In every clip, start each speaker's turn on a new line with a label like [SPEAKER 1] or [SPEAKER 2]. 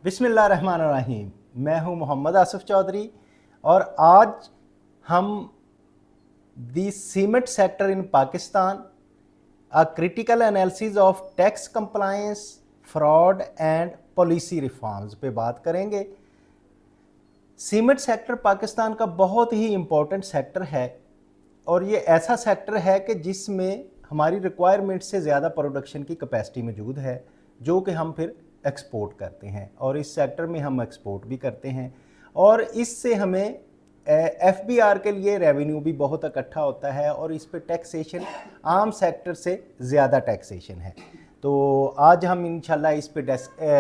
[SPEAKER 1] बिस्मिल्लाहिर्रहमानिर्रहीम। मैं हूं मोहम्मद आसिफ चौधरी और आज हम the cement sector in Pakistan a critical analysis of tax compliance, fraud and policy reforms पे बात करेंगे। सीमेंट सेक्टर पाकिस्तान का बहुत ही इम्पोर्टेंट सेक्टर है और ये ऐसा सेक्टर है कि जिसमें हमारी रिक्वायरमेंट से ज़्यादा प्रोडक्शन की कैपेसिटी मौजूद है, जो कि हम फिर एक्सपोर्ट करते हैं और इस सेक्टर में हम एक्सपोर्ट भी करते हैं और इससे हमें एफबीआर के लिए रेवेन्यू भी बहुत इकट्ठा होता है और इस पे टैक्सेशन आम सेक्टर से ज़्यादा टैक्सेशन है। तो आज हम इंशाल्लाह इस पे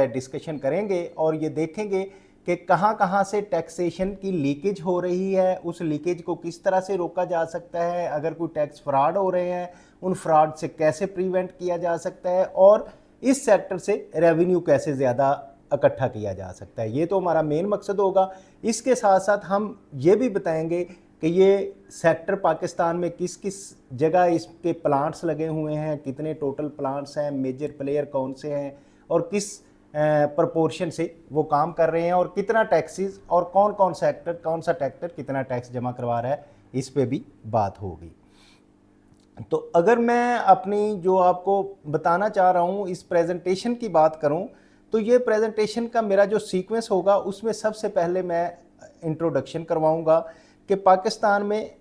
[SPEAKER 1] डिस्कशन करेंगे और ये देखेंगे कि कहाँ कहाँ से टैक्सेशन की लीकेज हो रही है, उस लीकेज को किस तरह से रोका जा सकता है, अगर कोई टैक्स फ्रॉड हो रहे हैं उन फ्रॉड से कैसे प्रिवेंट किया जा सकता है और इस सेक्टर से रेवेन्यू कैसे ज़्यादा इकट्ठा किया जा सकता है। ये तो हमारा मेन मकसद होगा। इसके साथ साथ हम ये भी बताएंगे कि ये सेक्टर पाकिस्तान में किस किस जगह इसके प्लांट्स लगे हुए हैं, कितने टोटल प्लांट्स हैं, मेजर प्लेयर कौन से हैं और किस प्रपोर्शन से वो काम कर रहे हैं और कितना टैक्सेस और कौन कौन सा सेक्टर कितना टैक्स जमा करवा रहा है, इस पे भी बात होगी। तो अगर मैं अपनी जो आपको बताना चाह रहा हूँ इस प्रेजेंटेशन की बात करूँ तो ये प्रेजेंटेशन का मेरा जो सीक्वेंस होगा उसमें सबसे पहले मैं इंट्रोडक्शन करवाऊँगा कि पाकिस्तान में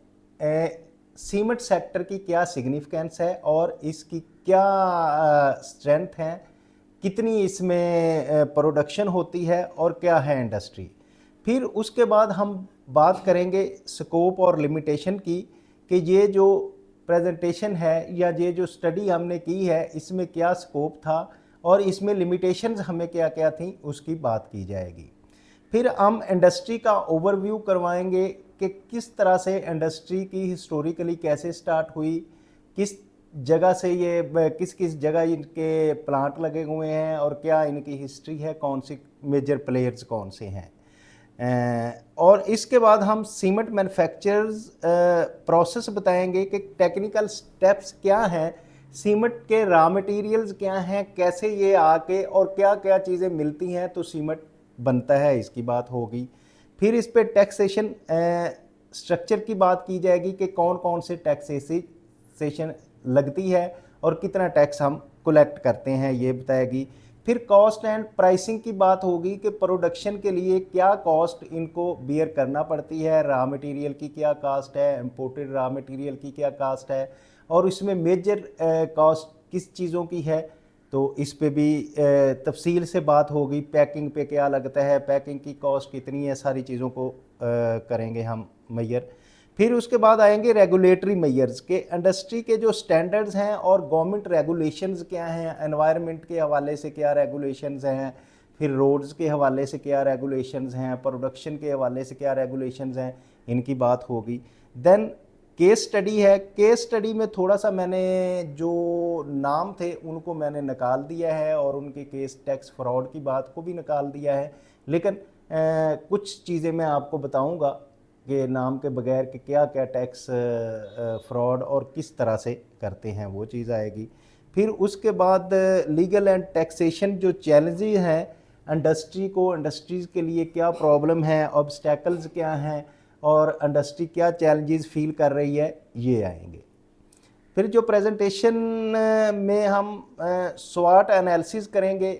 [SPEAKER 1] सीमेंट सेक्टर की क्या सिग्निफिकेंस है और इसकी क्या स्ट्रेंथ है, कितनी इसमें प्रोडक्शन होती है और क्या है इंडस्ट्री। फिर उसके बाद हम बात करेंगे स्कोप और लिमिटेशन की कि ये जो प्रेजेंटेशन है या ये जो स्टडी हमने की है इसमें क्या स्कोप था और इसमें लिमिटेशंस हमें क्या क्या थी उसकी बात की जाएगी। फिर हम इंडस्ट्री का ओवरव्यू करवाएंगे कि किस तरह से इंडस्ट्री की हिस्टोरिकली कैसे स्टार्ट हुई, किस जगह से ये किस किस जगह इनके प्लांट लगे हुए हैं और क्या इनकी हिस्ट्री है, कौन सी मेजर प्लेयर्स कौन से हैं। और इसके बाद हम सीमेंट मैन्युफैक्चरर्स प्रोसेस बताएंगे कि टेक्निकल स्टेप्स क्या हैं, सीमेंट के रॉ मटेरियल्स क्या हैं, कैसे ये आके और क्या क्या चीज़ें मिलती हैं तो सीमेंट बनता है, इसकी बात होगी। फिर इस पे टैक्सेशन स्ट्रक्चर की बात की जाएगी कि कौन कौन से टैक्सेशन लगती है और कितना टैक्स हम कलेक्ट करते हैं, ये बताएगी। फिर कॉस्ट एंड प्राइसिंग की बात होगी कि प्रोडक्शन के लिए क्या कॉस्ट इनको बियर करना पड़ती है, रॉ मटेरियल की क्या कॉस्ट है, इंपोर्टेड रॉ मटेरियल की क्या कॉस्ट है और इसमें मेजर कॉस्ट किस चीज़ों की है, तो इस पे भी तफसील से बात होगी। पैकिंग पे क्या लगता है, पैकिंग की कॉस्ट कितनी है, सारी चीज़ों को करेंगे हम मैयर। फिर उसके बाद आएंगे रेगुलेटरी मेजर्स के इंडस्ट्री के जो स्टैंडर्ड्स हैं और गवर्नमेंट रेगुलेशंस क्या हैं, एनवायरनमेंट के हवाले से क्या रेगुलेशंस हैं, फिर रोड्स के हवाले से क्या रेगुलेशंस हैं, प्रोडक्शन के हवाले से क्या रेगुलेशंस हैं, इनकी बात होगी। देन केस स्टडी है। केस स्टडी में थोड़ा सा मैंने जो नाम थे उनको मैंने निकाल दिया है और उनके केस टैक्स फ्रॉड की बात को भी निकाल दिया है, लेकिन कुछ चीज़ें मैं आपको बताऊंगा कि नाम के बगैर कि क्या क्या टैक्स फ्रॉड और किस तरह से करते हैं, वो चीज़ आएगी। फिर उसके बाद लीगल एंड टैक्सेशन जो चैलेंजेस हैं इंडस्ट्रीज़ के लिए क्या प्रॉब्लम है, ऑब्स्टैकल्स क्या हैं और इंडस्ट्री क्या चैलेंजेस फील कर रही है, ये आएंगे। फिर जो प्रेजेंटेशन में हम स्वॉट एनालिसिस करेंगे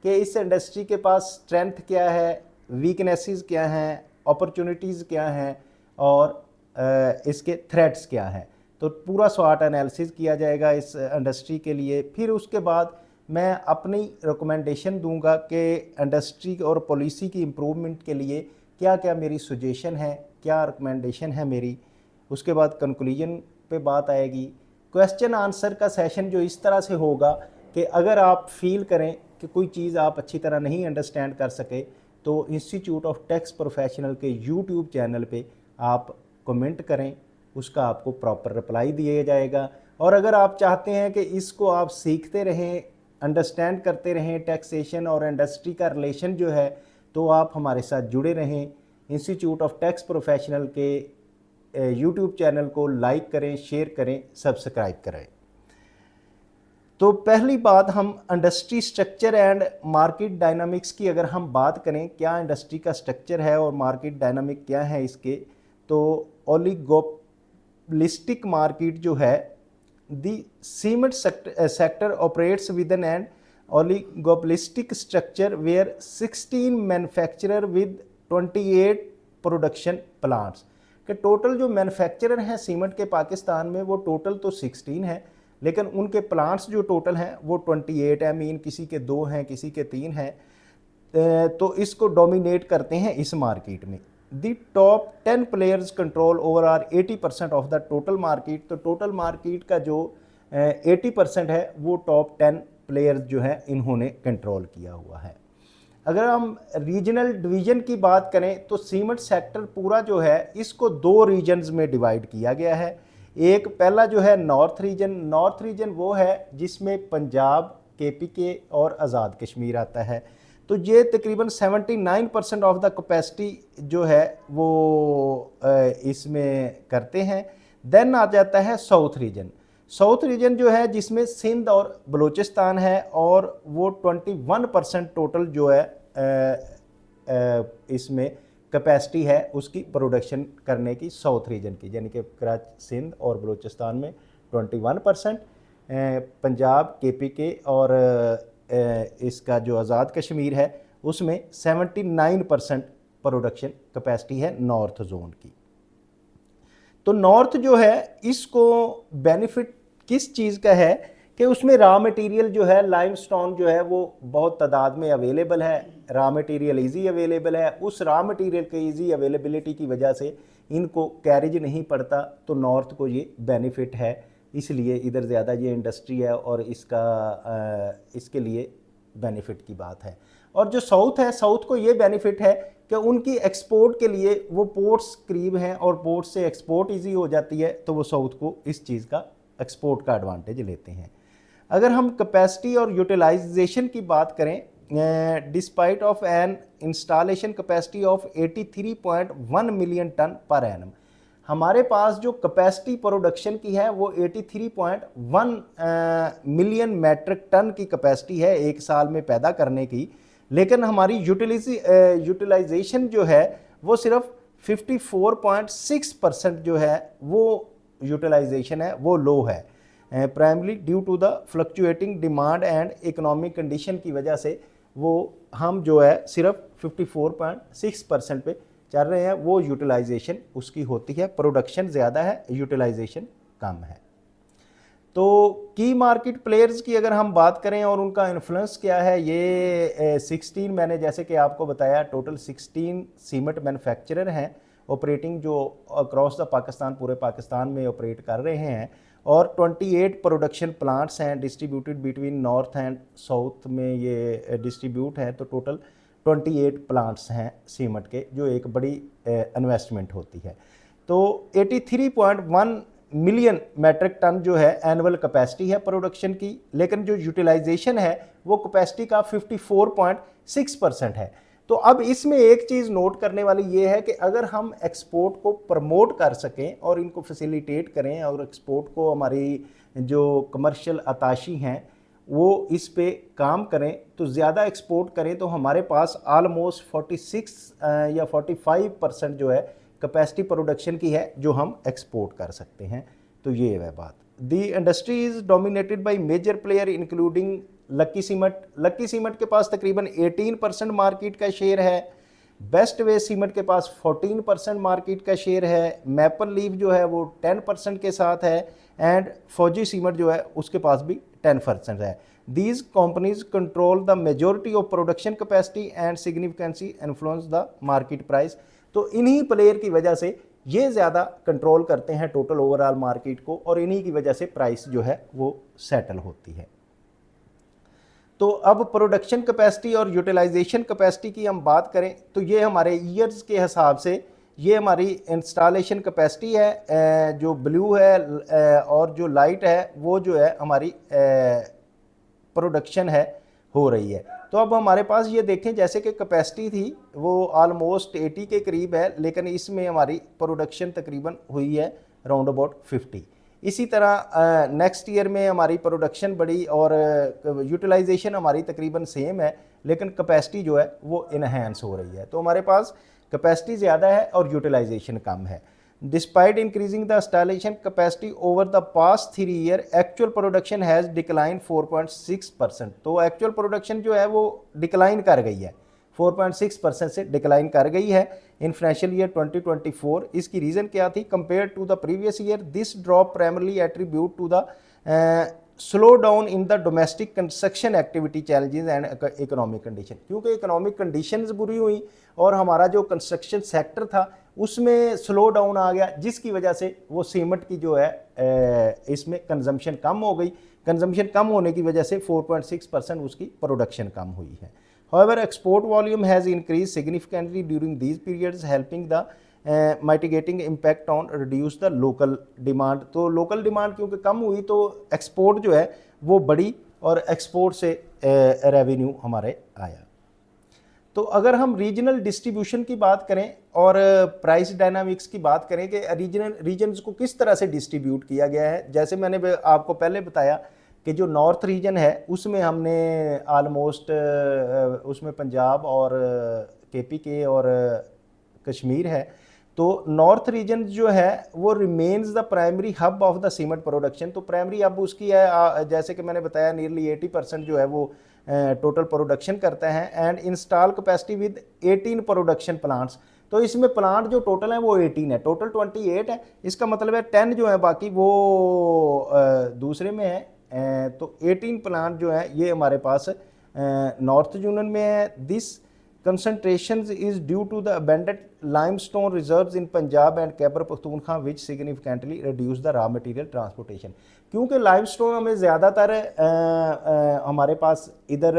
[SPEAKER 1] कि इस इंडस्ट्री के पास स्ट्रेंथ क्या है, वीकनेसेस क्या हैं, अपॉर्चुनिटीज़ क्या हैं और इसके थ्रेट्स क्या हैं, तो पूरा स्वॉट एनालिसिस किया जाएगा इस इंडस्ट्री के लिए। फिर उसके बाद मैं अपनी रिकमेंडेशन दूंगा कि इंडस्ट्री और पॉलिसी की इम्प्रूवमेंट के लिए क्या क्या मेरी सजेशन है, क्या रिकमेंडेशन है मेरी। उसके बाद कंक्लूजन पे बात आएगी। क्वेश्चन आंसर का सेशन जो इस तरह से होगा कि अगर आप फील करें कि कोई चीज़ आप अच्छी तरह नहीं अंडरस्टैंड कर सके तो इंस्टीट्यूट ऑफ टैक्स प्रोफेशनल के यूट्यूब चैनल पे आप कमेंट करें, उसका आपको प्रॉपर रिप्लाई दिया जाएगा। और अगर आप चाहते हैं कि इसको आप सीखते रहें, अंडरस्टैंड करते रहें टैक्सेशन और इंडस्ट्री का रिलेशन जो है, तो आप हमारे साथ जुड़े रहें। इंस्टीट्यूट ऑफ टैक्स प्रोफेशनल के यूट्यूब चैनल को लाइक करें, शेयर करें, सब्सक्राइब करें। तो पहली बात, हम industry structure and market dynamics की अगर हम बात करें, क्या इंडस्ट्री का स्ट्रक्चर है और मार्केट डायनामिक क्या है इसके, तो ओलिगोपोलिस्टिक मार्केट जो है, the cement sector operates with an oligopolistic structure where 16 manufacturer with 28 production plants के टोटल जो मैन्युफैक्चरर हैं सीमेंट के पाकिस्तान में वो टोटल तो 16 है, लेकिन उनके प्लांट्स जो टोटल हैं वो 28 है। मीन किसी के 2 हैं, किसी के 3 हैं, तो इसको डोमिनेट करते हैं इस मार्केट में। The top 10 players control over are 80% of the total market. तो टोटल मार्केट का जो 80% है वो टॉप 10 प्लेयर्स जो है इन्होंने कंट्रोल किया हुआ है। अगर हम रीजनल डिवीजन की बात करें तो सीमेंट सेक्टर पूरा जो है इसको 2 रीजन्स में डिवाइड किया गया है। एक पहला जो है नॉर्थ रीजन वो है जिसमें पंजाब, KPK और आज़ाद कश्मीर आता है। तो ये तकरीबन 79% ऑफ द कैपेसिटी जो है वो इसमें करते हैं। देन आ जाता है साउथ रीजन जो है जिसमें सिंध और बलूचिस्तान है, और वो 21% टोटल जो है इसमें कैपेसिटी है उसकी प्रोडक्शन करने की साउथ रीजन की, यानी कि कराची, सिंध और बलूचिस्तान में 21%, पंजाब, KPK और इसका जो आज़ाद कश्मीर है उसमें 79% प्रोडक्शन कैपेसिटी है नॉर्थ जोन की। तो नॉर्थ जो है इसको बेनिफिट किस चीज़ का है कि उसमें रॉ मटेरियल जो है लाइमस्टोन जो है वो बहुत तादाद में अवेलेबल है, रॉ मटेरियल इजी अवेलेबल है। उस रॉ मटेरियल के इजी अवेलेबिलिटी की वजह से इनको कैरेज नहीं पड़ता, तो नॉर्थ को ये बेनिफिट है, इसलिए इधर ज़्यादा ये इंडस्ट्री है और इसके लिए बेनिफिट की बात है। और जो साउथ है, साउथ को ये बेनिफिट है कि उनकी एक्सपोर्ट के लिए वो पोर्ट्स करीब हैं और पोर्ट से एक्सपोर्ट इजी हो जाती है, तो वो साउथ को इस चीज़ का एक्सपोर्ट का एडवांटेज लेते हैं। अगर हम कैपेसिटी और यूटिलाइजेशन की बात करें, despite of an installation capacity of 83.1 million ton per annum, हमारे पास जो कैपेसिटी प्रोडक्शन की है वो 83.1 मिलियन मैट्रिक टन की कैपेसिटी है एक साल में पैदा करने की, लेकिन हमारी यूटिलाइजेशन जो है वो सिर्फ 54.6% जो है वो यूटिलाइजेशन है वो लो है, primary due to the fluctuating demand and economic condition की वजह से वो हम जो है सिर्फ 54.6% पे चल रहे हैं, वो यूटिलाइजेशन उसकी होती है, प्रोडक्शन ज़्यादा है, यूटिलाइजेशन कम है। तो की मार्केट प्लेयर्स की अगर हम बात करें और उनका इन्फ्लुएंस क्या है, ये 16 मैंने जैसे कि आपको बताया टोटल 16 सीमेंट मैन्युफैक्चरर हैं ऑपरेटिंग, जो अक्रॉस द पाकिस्तान, पूरे पाकिस्तान में ऑपरेट कर रहे हैं, और 28 प्रोडक्शन प्लांट्स हैं distributed between north and south में ये डिस्ट्रीब्यूट हैं। तो टोटल 28 प्लांट्स हैं सीमेंट के, जो एक बड़ी इन्वेस्टमेंट होती है। तो 83.1 मिलियन मैट्रिक टन जो है एनुअल कैपेसिटी है प्रोडक्शन की, लेकिन जो यूटिलाइजेशन है वो कैपेसिटी का 54.6% है। तो अब इसमें एक चीज़ नोट करने वाली ये है कि अगर हम एक्सपोर्ट को प्रमोट कर सकें और इनको फैसिलिटेट करें और एक्सपोर्ट को हमारी जो कमर्शियल अताशी हैं वो इस पे काम करें, तो ज़्यादा एक्सपोर्ट करें, तो हमारे पास आलमोस्ट 46 या 45% जो है कैपेसिटी प्रोडक्शन की है जो हम एक्सपोर्ट कर सकते हैं। तो ये है बात। The industry is dominated by major player including Lucky Cement के पास तकरीबन 18% मार्केट का शेयर है, बेस्ट वे सीमेंट के पास 14% मार्केट का शेयर है, मैपल लीफ जो है वो 10% के साथ है, एंड फौजी सीमेंट जो है उसके पास भी 10% है। These companies control the majority of production capacity and significancy influence the market price. तो इन्हीं प्लेयर की वजह से ये ज़्यादा कंट्रोल करते हैं टोटल ओवरऑल मार्केट को, और इन्हीं की वजह से प्राइस जो है वो सेटल होती है। तो अब प्रोडक्शन कैपेसिटी और यूटिलाइजेशन कैपेसिटी की हम बात करें तो ये हमारे ईयर्स के हिसाब से ये हमारी इंस्टॉलेशन कैपेसिटी है, जो ब्लू है, और जो लाइट है वो जो है हमारी प्रोडक्शन है हो रही है। तो अब हमारे पास ये देखें, जैसे कि कैपेसिटी थी वो ऑलमोस्ट 80 के करीब है, लेकिन इसमें हमारी प्रोडक्शन तकरीबन हुई है राउंड अबाउट 50। इसी तरह नेक्स्ट ईयर में हमारी प्रोडक्शन बढ़ी और यूटिलाइजेशन हमारी तकरीबन सेम है, लेकिन कैपेसिटी जो है वो इनहेंस हो रही है। तो हमारे पास कैपेसिटी ज़्यादा है और यूटिलाइजेशन कम है। Despite increasing the installation capacity over the past 3 year, actual production has decline 4.6%। तो एक्चुअल प्रोडक्शन जो है वो डिक्लाइन कर गई है, 4.6% से डिक्लाइन कर गई है इन फाइनेंशियल ईयर 2024। इसकी रीज़न क्या थी? Compare to the previous year, this drop primarily attribute to the slow down in the domestic construction activity challenges and economic condition. क्योंकि इकोनॉमिक कंडीशंस बुरी हुई और हमारा जो कंस्ट्रक्शन सेक्टर था उसमें स्लो डाउन आ गया, जिसकी वजह से वो सीमेंट की जो है इसमें कंजम्पशन कम हो गई। कंजम्पशन कम होने की वजह से 4.6% उसकी प्रोडक्शन कम हुई है। However, export volume has increased significantly during these periods, helping the mitigating impact on reduce the local demand। तो local demand क्योंकि कम हुई तो export जो है वो बढ़ी और export से revenue हमारे आया। तो अगर हम रीजनल डिस्ट्रीब्यूशन की बात करें और प्राइस डायनामिक्स की बात करें कि रीजन्स को किस तरह से डिस्ट्रीब्यूट किया गया है, जैसे मैंने आपको पहले बताया कि जो नॉर्थ रीजन है उसमें हमने आलमोस्ट उसमें पंजाब और KPK और कश्मीर है। तो नॉर्थ रीजन जो है वो remains the primary hub of the cement production. तो प्राइमरी हब उसकी है, जैसे कि मैंने बताया नियरली 80% जो है वो टोटल प्रोडक्शन करते हैं। And install capacity with 18 production plants. तो इसमें प्लांट जो टोटल है वो 18 है, टोटल 28 है। इसका मतलब है 10 जो है बाकी वो दूसरे में है। तो 18 प्लांट जो है ये हमारे पास नॉर्थ यूनियन में है। This concentration is due to the abundant limestone reserves in Punjab and Khyber Pakhtunkhwa which significantly reduce the raw material transportation। क्योंकि लाइमस्टोन हमें ज़्यादातर हमारे पास इधर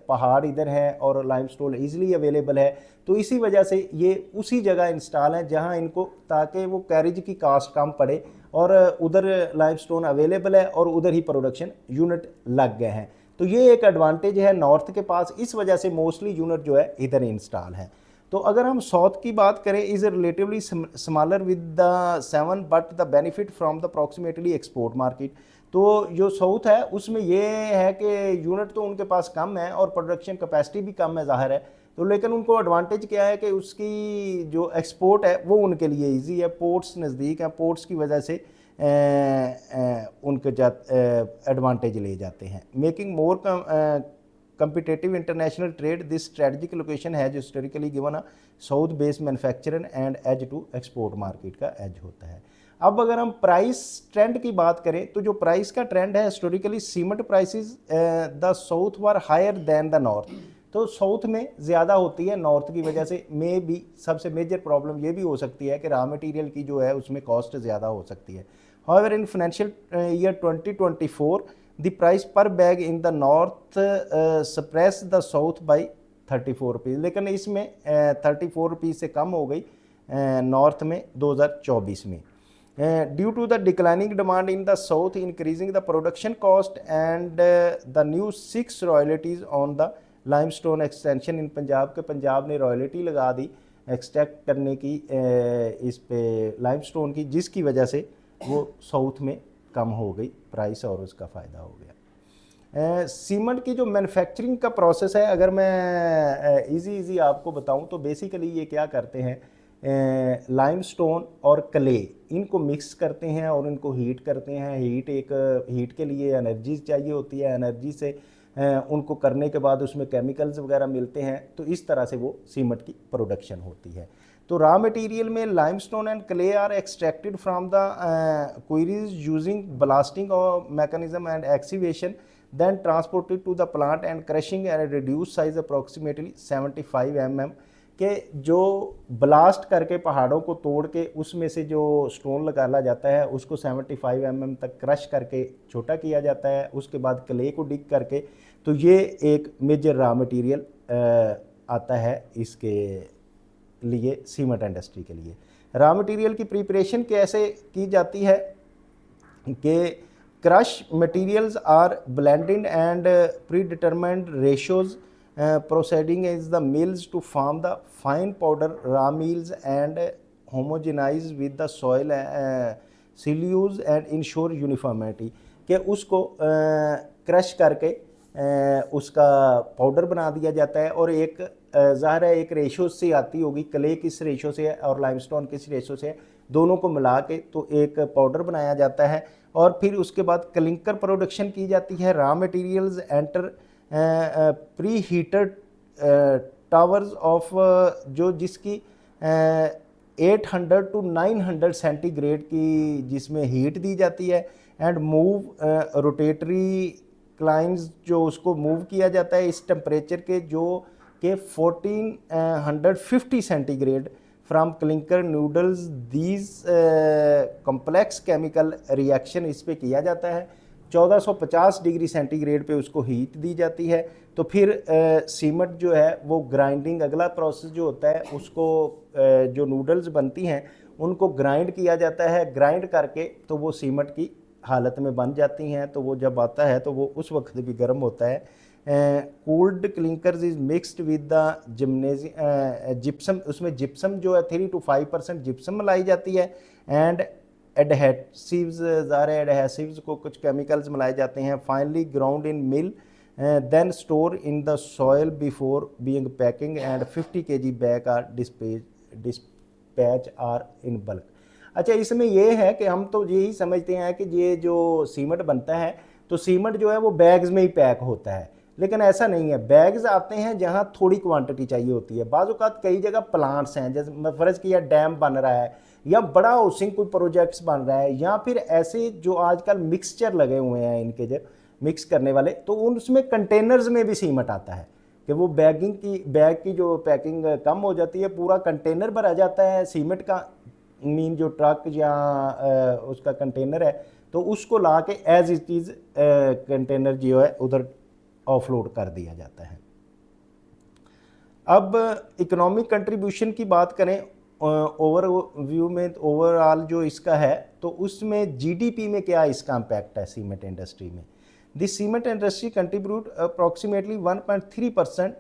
[SPEAKER 1] पहाड़ इधर है और लाइमस्टोन ईजिली अवेलेबल है, तो इसी वजह से ये उसी जगह इंस्टॉल है जहां इनको, ताकि वो कैरेज की कास्ट कम पड़े और उधर लाइमस्टोन अवेलेबल है और उधर ही प्रोडक्शन यूनिट लग गए हैं। तो ये एक एडवांटेज है नॉर्थ के पास, इस वजह से मोस्टली यूनिट जो है इधर इंस्टॉल है। तो अगर हम साउथ की बात करें, is relatively smaller with the 7 but the benefit from the approximately export market. तो जो साउथ है उसमें ये है कि यूनिट तो उनके पास कम है और प्रोडक्शन कैपेसिटी भी कम है ज़ाहिर है, तो लेकिन उनको एडवांटेज क्या है कि उसकी जो एक्सपोर्ट है वो उनके लिए ईजी है, पोर्ट्स नज़दीक हैं, पोर्ट्स की वजह से उनके एडवांटेज ले जाते हैं। Making more competitive international trade, this strategic location has historically given a south based manufacturer and edge to export market का edge होता है। अब अगर हम प्राइस ट्रेंड की बात करें तो जो प्राइस का ट्रेंड है, historically cement prices the south were higher than the north. तो साउथ में ज़्यादा होती है नॉर्थ की वजह से। मे भी सबसे मेजर प्रॉब्लम ये भी हो सकती है कि रॉ मटेरियल की जो है उसमें कॉस्ट ज़्यादा हो सकती है। However, in financial year 2024, the price per bag in the north suppressed the south by 34 rupees, लेकिन इसमें 34 रुपीज़ से कम हो गई नॉर्थ में 2024 में। Due to the declining demand in the south, increasing the production cost and the new 6 royalties on the limestone extension in Punjab के पंजाब ने royalty लगा दी एक्सट्रैक्ट करने की इस पे लाइमस्टोन की, जिसकी वजह से वो साउथ में कम हो गई प्राइस और उसका फ़ायदा हो गया। सीमेंट की जो मैन्युफैक्चरिंग का प्रोसेस है, अगर मैं इजी आपको बताऊं तो बेसिकली ये क्या करते हैं, लाइमस्टोन और क्ले इनको मिक्स करते हैं और इनको हीट करते हैं। हीट के लिए एनर्जी चाहिए होती है, एनर्जी से उनको करने के बाद उसमें केमिकल्स वगैरह मिलते हैं, तो इस तरह से वो सीमेंट की प्रोडक्शन होती है। तो रॉ मटेरियल में limestone and clay are extracted from the quarries using blasting mechanism and excavation, then transported to the plant and crushing and reduce size approximately 75 mm के जो ब्लास्ट करके पहाड़ों को तोड़ के उसमें से जो स्टोन निकाला जाता है उसको 75 mm तक क्रश करके छोटा किया जाता है, उसके बाद क्ले को डिग करके। तो ये एक मेजर रॉ मटेरियल आता है इसके लिए, सीमेंट इंडस्ट्री के लिए। रॉ मटेरियल की प्रिपरेशन कैसे की जाती है कि crush materials are blended and predetermined ratios proceeding is the mills to form the fine powder raw meals and homogenize with the soil silos and ensure uniformity, कि उसको crush करके उसका पाउडर बना दिया जाता है। और एक ज़ाहिर है एक रेशो से आती होगी, क्ले किस रेशो से है और लाइमस्टोन किस रेशो से है, दोनों को मिला के तो एक पाउडर बनाया जाता है। और फिर उसके बाद क्लिंकर प्रोडक्शन की जाती है। Raw materials enter pre heated towers of जो जिसकी 800 to 900 सेंटीग्रेड की जिसमें हीट दी जाती है। एंड मूव रोटेटरी क्लाइंस, जो उसको मूव किया जाता है इस टेम्परेचर के जो कि 1450 centigrade from clinker noodles. These complex chemical reaction इस पे किया जाता है। 1450 डिग्री सेंटीग्रेड पे उसको हीट दी जाती है। तो फिर सीमेंट जो है वो ग्राइंडिंग, अगला प्रोसेस जो होता है उसको जो नूडल्स बनती हैं उनको ग्राइंड किया जाता है। ग्राइंड करके तो वो सीमेंट की हालत में बन जाती हैं। तो वो जब आता है तो वो उस वक्त भी गर्म होता है। Cooled clinkers is mixed with the gypsum, उसमें जिप्सम जो है 3 to 5% जिप्सम मिलाई जाती है। एंड एडहेसिव्स, ज़ाहिर है एडहेसिव्स को कुछ केमिकल्स मिलाए जाते हैं। Finally ground in mill, then store in the soil before being packing and 50 kg bag are dispatch are in bulk. अच्छा, इसमें ये है कि हम तो यही समझते हैं कि ये जो सीमेंट बनता है तो सीमेंट जो है वो बैग्स में ही पैक होता है, लेकिन ऐसा नहीं है। बैग्स आते हैं जहाँ थोड़ी क्वांटिटी चाहिए होती है। बाज़ औक़ात कई जगह प्लांट्स हैं, जैसे फ़र्ज़ किया डैम बन रहा है या बड़ा हाउसिंग कोई प्रोजेक्ट्स बन रहा है, या फिर ऐसे जो आजकल मिक्सचर लगे हुए हैं इनके जो मिक्स करने वाले, तो उसमें कंटेनर्स में भी सीमेंट आता है कि वो बैग की जो पैकिंग कम हो जाती है, पूरा कंटेनर भरा जाता है सीमेंट का, मीन जो ट्रक या उसका कंटेनर है, तो उसको ला के एज इट इज़ कंटेनर जो है उधर ऑफलोड कर दिया जाता है। अब इकोनॉमिक कंट्रीब्यूशन की बात करें ओवरव्यू में, ओवरऑल जो इसका है तो उसमें जीडीपी में क्या इसका इम्पैक्ट है सीमेंट इंडस्ट्री में। This cement industry contribute approximately 1.3%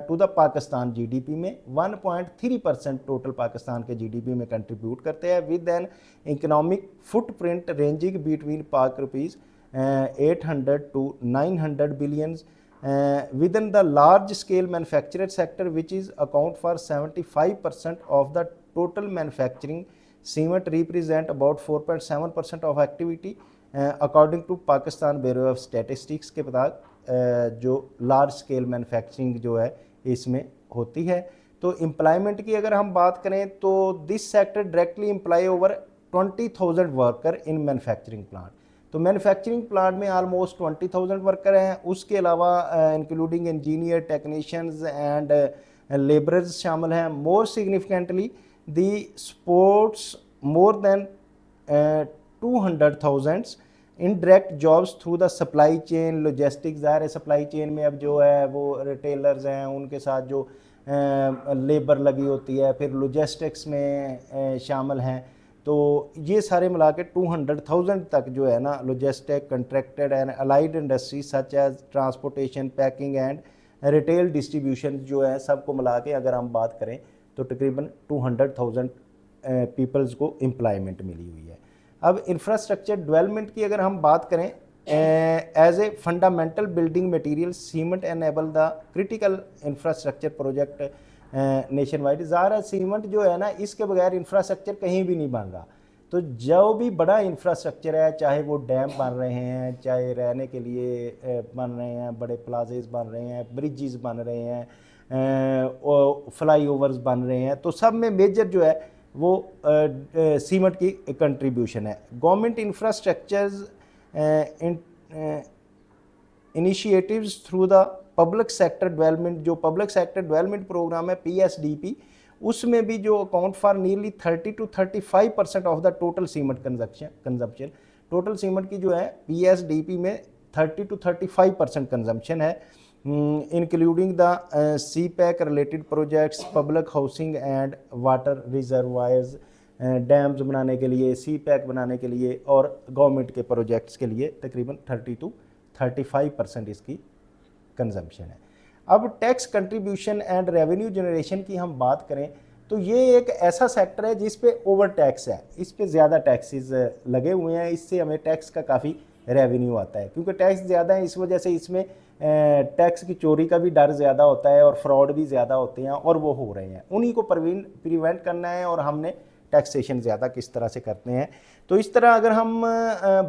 [SPEAKER 1] to the Pakistan GDP में। 1.3% टोटल पाकिस्तान के जीडीपी में कंट्रीब्यूट करते हैं, with an economic footprint ranging between rupees 800 to 900 billions within the large scale manufacturer sector, which is account for 75% of the total manufacturing. Cement represent about 4.7% of activity according to Pakistan Bureau of Statistics के मुताबिक जो large scale manufacturing जो है इसमें होती है। तो employment की अगर हम बात करें तो this sector directly employ over 20,000 worker in manufacturing plant. तो मैन्युफैक्चरिंग प्लांट में आलमोस्ट 20,000 वर्कर हैं। उसके अलावा including engineer, technicians and labourers शामिल हैं। More significantly the supports more than 200,000 indirect jobs through the supply chain logistics. ज़ाहिर है supply chain में अब जो है वो रिटेलर्स हैं, उनके साथ जो लेबर लगी होती है, फिर लॉजिस्टिक्स में शामिल हैं। तो ये सारे मिला के 200,000 तक जो है ना logistic, contracted and allied industry such as transportation, packing and retail distribution जो है सबको मिला के अगर हम बात करें तो तकरीबन 200,000 पीपल्स को एम्प्लॉयमेंट मिली हुई है। अब इंफ्रास्ट्रक्चर डेवलपमेंट की अगर हम बात करें, as a fundamental building material cement enable the critical infrastructure project nationwide. ज़ाहिर सीमेंट जो है ना इसके बगैर इंफ्रास्ट्रक्चर कहीं भी नहीं बन रहा। तो जो भी बड़ा इंफ्रास्ट्रक्चर है, चाहे वो डैम बन रहे हैं, चाहे रहने के लिए बन रहे हैं, बड़े प्लाजेस बन रहे हैं, ब्रिजेस बन रहे हैं, फ्लाई ओवर्स बन रहे हैं, तो सब में मेजर जो है वो सीमेंट की कंट्रीब्यूशन है। Government infrastructures initiatives through the public sector development, जो पब्लिक सेक्टर डेवलपमेंट प्रोग्राम है PSDP, उसमें भी जो account for nearly 30 to 35% of the total cement consumption. Total cement की जो है PSDP में 30 to 35% कंजम्पशन है, including the CPEC related projects, public housing and water reservoirs, dams बनाने के लिए, CPEC बनाने के लिए और गवर्नमेंट के प्रोजेक्ट्स के लिए तकरीबन 30 to 35% इसकी कंजम्पशन है। अब tax contribution and revenue generation की हम बात करें तो ये एक ऐसा सेक्टर है जिस पे ओवर टैक्स है, इस पे ज़्यादा टैक्सेस लगे हुए हैं, इससे हमें टैक्स का काफ़ी रेवेन्यू आता है। क्योंकि टैक्स ज़्यादा है इस वजह से इसमें टैक्स की चोरी का भी डर ज़्यादा होता है और फ्रॉड भी ज़्यादा होते हैं, और वो हो रहे हैं, उन्हीं को प्रिवेंट करना है और हमने टैक्सेशन ज़्यादा किस तरह से करते हैं। तो इस तरह अगर हम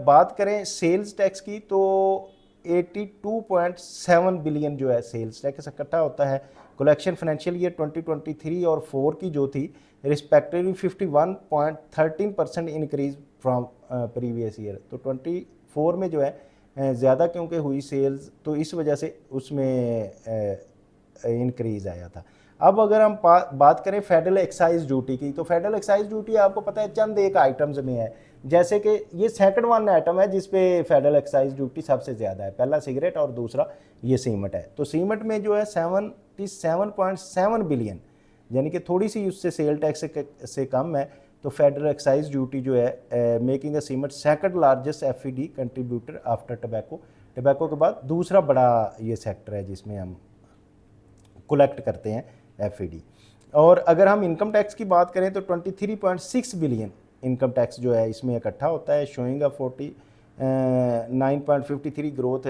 [SPEAKER 1] बात करें सेल्स टैक्स की, तो 82.7 बिलियन जो है सेल्स टैक्स इकट्ठा होता है। कलेक्शन फाइनेंशियल ईयर 2023 और 4 की जो थी respectively 51.13% increase from previous year. तो 24 में जो है ज़्यादा क्योंकि हुई सेल्स, तो इस वजह से उसमें इंक्रीज आया था। अब अगर हम बात करें फेडरल एक्साइज ड्यूटी की, तो फेडरल एक्साइज ड्यूटी आपको पता है चंद एक आइटम्स में है, जैसे कि ये सेकंड वन आइटम है जिसपे फेडरल एक्साइज ड्यूटी सबसे ज़्यादा है, पहला सिगरेट और दूसरा ये सीमेंट है। तो सीमेंट में जो है 77.7 बिलियन, यानी कि थोड़ी सी उससे सेल टैक्स से कम है। तो फेडरल एक्साइज ड्यूटी जो है making the cement second largest FED contributor after tobacco. Tobacco के बाद दूसरा बड़ा ये सेक्टर है जिसमें हम कलेक्ट करते हैं एफईडी। और अगर हम इनकम टैक्स की बात करें तो 23.6 बिलियन इनकम टैक्स जो है इसमें इकट्ठा होता है, शोइंग अ 49.53 ग्रोथ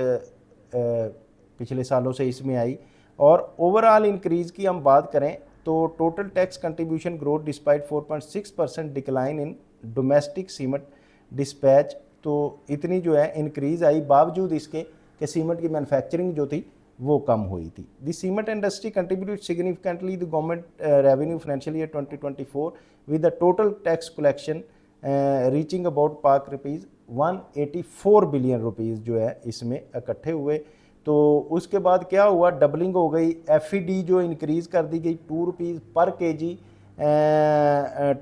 [SPEAKER 1] पिछले सालों से इसमें आई। और ओवरऑल इंक्रीज़ की हम बात करें तो total tax contribution growth despite 4.6% decline in domestic cement dispatch. तो इतनी जो है इंक्रीज़ आई बावजूद इसके कि सीमेंट की मैन्युफैक्चरिंग जो थी वो कम हुई थी। The cement industry contributed significantly the government revenue financial year 2024 with the total tax collection reaching about पाक रुपीज़ 184 बिलियन रुपीज़ जो है इसमें इकट्ठे हुए। तो उसके बाद क्या हुआ, डबलिंग हो गई, एफईडी जो इंक्रीज़ कर दी गई 2 रुपीज़ पर के जी,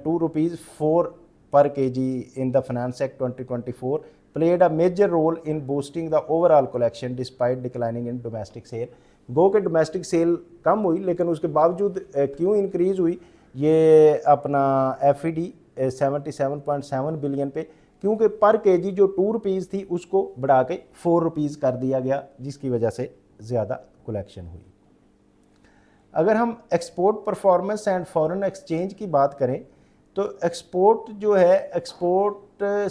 [SPEAKER 1] 2 rupees 4 per kg in the Finance Act 2024 played a major role in boosting the overall collection despite declining in domestic sale। गो के डोमेस्टिक सेल कम हुई लेकिन उसके बावजूद क्यों इंक्रीज़ हुई ये अपना एफईडी 77.7 बिलियन पे, क्योंकि पर केजी जो 2 रुपीज़ थी उसको बढ़ा के 4 रुपीज़ कर दिया गया, जिसकी वजह से ज़्यादा कलेक्शन हुई। अगर हम export performance and foreign exchange की बात करें तो एक्सपोर्ट जो है, एक्सपोर्ट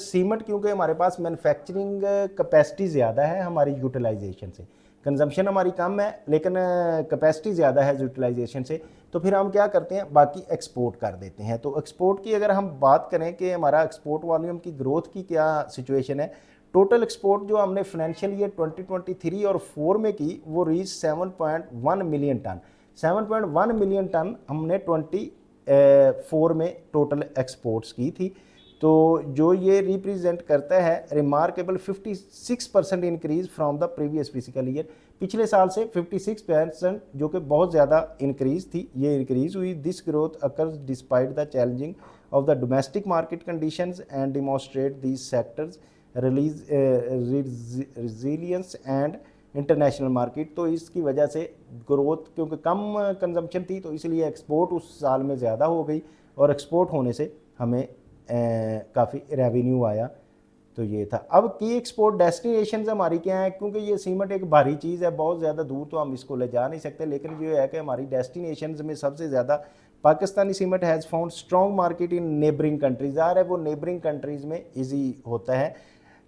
[SPEAKER 1] सीमेंट क्योंकि हमारे पास मैन्युफैक्चरिंग कैपेसिटी ज़्यादा है हमारी यूटिलाइजेशन से, कंजम्पशन हमारी कम है लेकिन कैपेसिटी ज़्यादा है यूटिलाइजेशन से, तो फिर हम क्या करते हैं बाकी एक्सपोर्ट कर देते हैं। तो एक्सपोर्ट की अगर हम बात करें कि हमारा एक्सपोर्ट वॉल्यूम की ग्रोथ की क्या सिचुएशन है, टोटल एक्सपोर्ट जो हमने फाइनेंशियल ईयर 2023 और 4 में की वो reach 7.1 million ton. 7.1 million ton हमने 24 में टोटल एक्सपोर्ट्स की थी। तो जो ये रिप्रेजेंट करता है remarkable 56% increase from the previous physical year, पिछले साल से 56% जो कि बहुत ज़्यादा इंक्रीज थी, ये इंक्रीज हुई। This growth occurs despite the challenging of the domestic market conditions and demonstrate these sectors resilience and international market. तो इसकी वजह से ग्रोथ क्योंकि कम कंजम्पशन थी तो इसलिए एक्सपोर्ट उस साल में ज़्यादा हो गई और एक्सपोर्ट होने से हमें काफ़ी रेवेन्यू आया। तो ये था। अब की एक्सपोर्ट डेस्टिनेशंस हमारी क्या है, क्योंकि ये सीमेंट एक भारी चीज़ है, बहुत ज़्यादा दूर तो हम इसको ले जा नहीं सकते, लेकिन ये है कि हमारी डेस्टिनेशंस में सबसे ज़्यादा Pakistani cement has found strong market in neighbouring countries. आ रहा है वो नेबरिंग कंट्रीज़ में ईजी होता है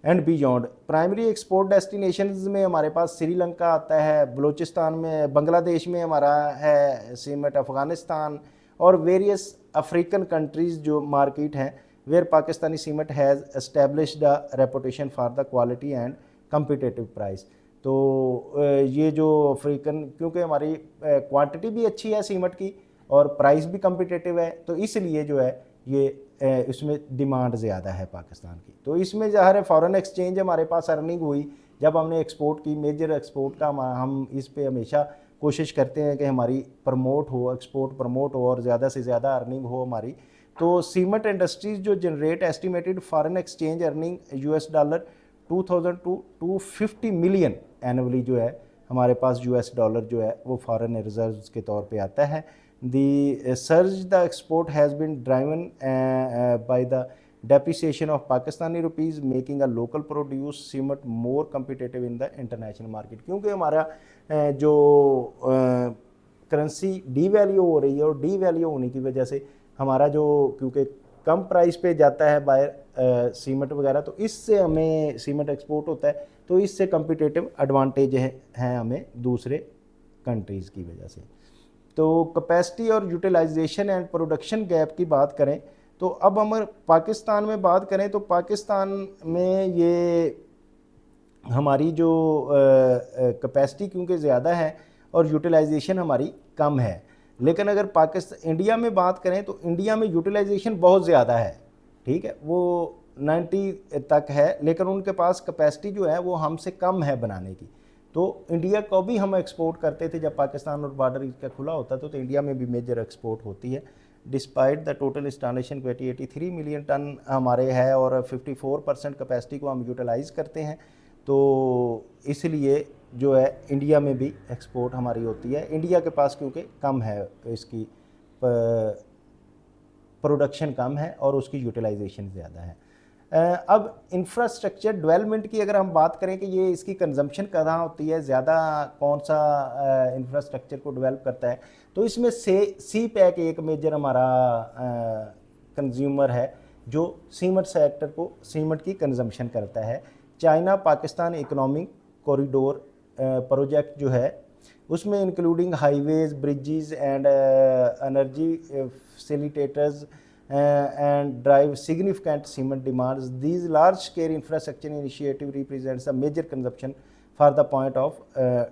[SPEAKER 1] and beyond. Primary export destinations में हमारे पास श्रीलंका आता है, बलूचिस्तान में, बांग्लादेश में हमारा है सीमेंट, अफ़गानिस्तान और वेरियस अफ्रीकन कंट्रीज़ जो मार्केट हैं where Pakistani cement has established a reputation for the quality and competitive price. तो ये जो अफ्रीकन, क्योंकि हमारी क्वांटिटी भी अच्छी है सीमेंट की और प्राइस भी कम्पिटिटिव है, तो इसलिए जो है ये इसमें डिमांड ज़्यादा है पाकिस्तान की। तो इसमें ज़ाहिर है फ़ॉरेन एक्सचेंज हमारे पास अर्निंग हुई जब हमने एक्सपोर्ट की, मेजर एक्सपोर्ट का हम इस पे हमेशा कोशिश करते हैं कि हमारी प्रमोट हो, एक्सपोर्ट प्रमोट हो और ज़्यादा से ज़्यादा अर्निंग हो हमारी। तो सीमेंट इंडस्ट्रीज जो generate estimated foreign exchange earning $2000 to 250 million annually जो है हमारे पास $, जो है वो फॉरेन रिजर्व्स के तौर पे आता है। The surge the export has been driven by the depreciation of Pakistani rupees, making a local produce cement more competitive in the international market। क्योंकि हमारा जो करेंसी डीवैल्यू हो रही है और डीवैल्यू होने की वजह से हमारा जो क्योंकि कम प्राइस पे जाता है बाहर सीमेंट वगैरह, तो इससे हमें सीमेंट एक्सपोर्ट होता है, तो इससे कम्पिटिटिव एडवांटेज है हमें दूसरे कंट्रीज़ की वजह से। तो कैपेसिटी और यूटिलाइजेशन एंड प्रोडक्शन गैप की बात करें तो अब हम पाकिस्तान में बात करें तो पाकिस्तान में ये हमारी जो कैपेसिटी क्योंकि ज़्यादा है और यूटिलाइजेशन हमारी कम है, लेकिन अगर पाकिस्तान इंडिया में बात करें तो इंडिया में यूटिलाइजेशन बहुत ज़्यादा है, ठीक है, वो 90 तक है, लेकिन उनके पास कैपेसिटी जो है वो हमसे कम है बनाने की। तो इंडिया को भी हम एक्सपोर्ट करते थे जब पाकिस्तान और बॉर्डर इसका खुला होता था, तो इंडिया में भी मेजर एक्सपोर्ट होती है। Despite the total installation 83 million ton हमारे है और 54% कैपेसिटी को हम यूटिलाइज़ करते हैं, तो इसलिए जो है इंडिया में भी एक्सपोर्ट हमारी होती है। इंडिया के पास क्योंकि कम है, इसकी प्रोडक्शन कम है और उसकी यूटिलाइजेशन ज़्यादा है। अब इंफ्रास्ट्रक्चर डेवलपमेंट की अगर हम बात करें कि ये इसकी कंजम्पशन कहाँ होती है, ज़्यादा कौन सा इंफ्रास्ट्रक्चर को डेवलप करता है, तो इसमें से सी पैक एक मेजर हमारा कंज्यूमर है जो सीमेंट सेक्टर को सीमेंट की कंजम्पशन करता है। China Pakistan economic corridor project जो है उसमें including highways, bridges and energy facilitators and drive significant cement demands. These large-scale infrastructure initiative represents a major consumption for the point of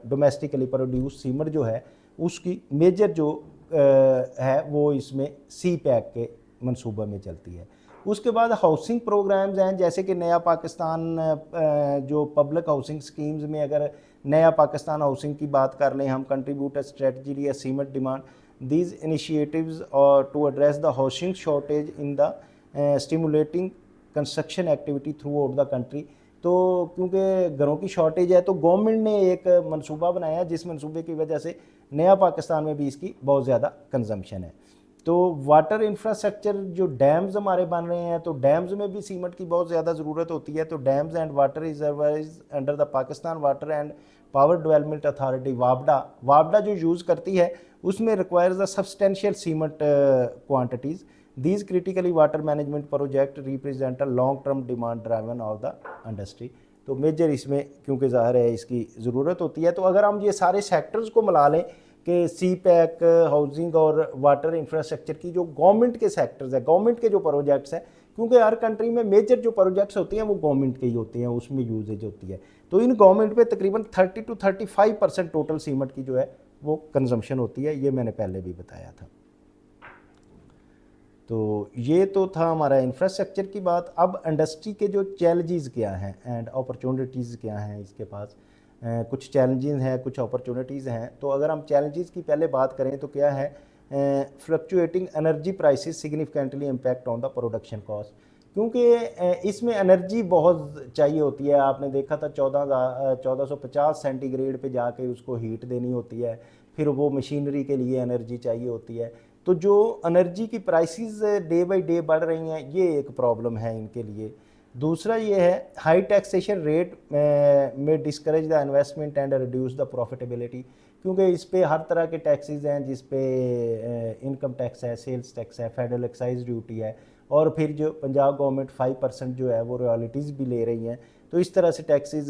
[SPEAKER 1] domestically produced cement जो है उसकी major जो है वो इसमें सी पैक के मंसूबे में चलती है। उसके बाद हाउसिंग प्रोग्राम्स हैं, जैसे कि नया पाकिस्तान जो पब्लिक हाउसिंग स्कीम्स में अगर नया पाकिस्तान हाउसिंग की बात कर लें हम, कंट्रीब्यूट स्ट्रेटजी या cement demand, these initiatives are to address the housing shortage in the stimulating construction activity throughout the country। तो क्योंकि घरों की शॉर्टेज है तो गवर्नमेंट ने एक मंसूबा बनाया जिस मंसूबे की वजह से नया पाकिस्तान में भी इसकी बहुत ज़्यादा कंजम्पशन है। तो वाटर इंफ्रास्ट्रक्चर जो डैम्स हमारे बन रहे हैं, तो डैम्स में भी सीमेंट की बहुत ज़्यादा ज़रूरत होती है। तो dams and water reservoirs under the Pakistan water and power development authority वापडा जो यूज़ करती है उसमें requires the substantial cement quantities. These critically water management project represent a long term demand driven of the industry. तो major इसमें क्योंकि ज़ाहिर है इसकी ज़रूरत होती है। तो अगर हम ये सारे सेक्टर्स को मिला लें कि सी पैक, हाउसिंग और वाटर इंफ्रास्ट्रक्चर की जो गवर्नमेंट के सेक्टर्स है, गवर्नमेंट के जो प्रोजेक्ट्स हैं, क्योंकि हर कंट्री में मेजर जो प्रोजेक्ट्स होते हैं वो गवर्नमेंट के ही होते हैं, उसमें यूजेज होती है। तो इन गवर्नमेंट पे तकरीबन 30 to 35% टोटल सीमेंट की जो है वो कंजम्पशन होती है, ये मैंने पहले भी बताया था। तो ये तो था हमारा इंफ्रास्ट्रक्चर की बात। अब इंडस्ट्री के जो चैलेंजेस क्या हैं एंड अपॉर्चुनिटीज़ क्या हैं इसके पास, कुछ चैलेंजेस हैं, कुछ अपॉर्चुनिटीज़ हैं। तो अगर हम चैलेंजेस की पहले बात करें तो क्या है, fluctuating energy prices significantly impact on the production cost, क्योंकि इसमें एनर्जी बहुत चाहिए होती है। आपने देखा था 1450 सेंटीग्रेड पे जाके उसको हीट देनी होती है, फिर वो मशीनरी के लिए एनर्जी चाहिए होती है। तो जो एनर्जी की प्राइसेस डे बाय डे बढ़ रही हैं, ये एक प्रॉब्लम है इनके लिए। दूसरा ये है हाई टैक्सेशन रेट में discourage the investment and reduce the profitability, क्योंकि इस पे हर तरह के टैक्सेस हैं, जिस पे इनकम टैक्स है, सेल्स टैक्स है, फेडरल एक्साइज ड्यूटी है, और फिर जो पंजाब गवर्नमेंट 5% जो है वो रॉयल्टीज़ भी ले रही हैं। तो इस तरह से टैक्सेस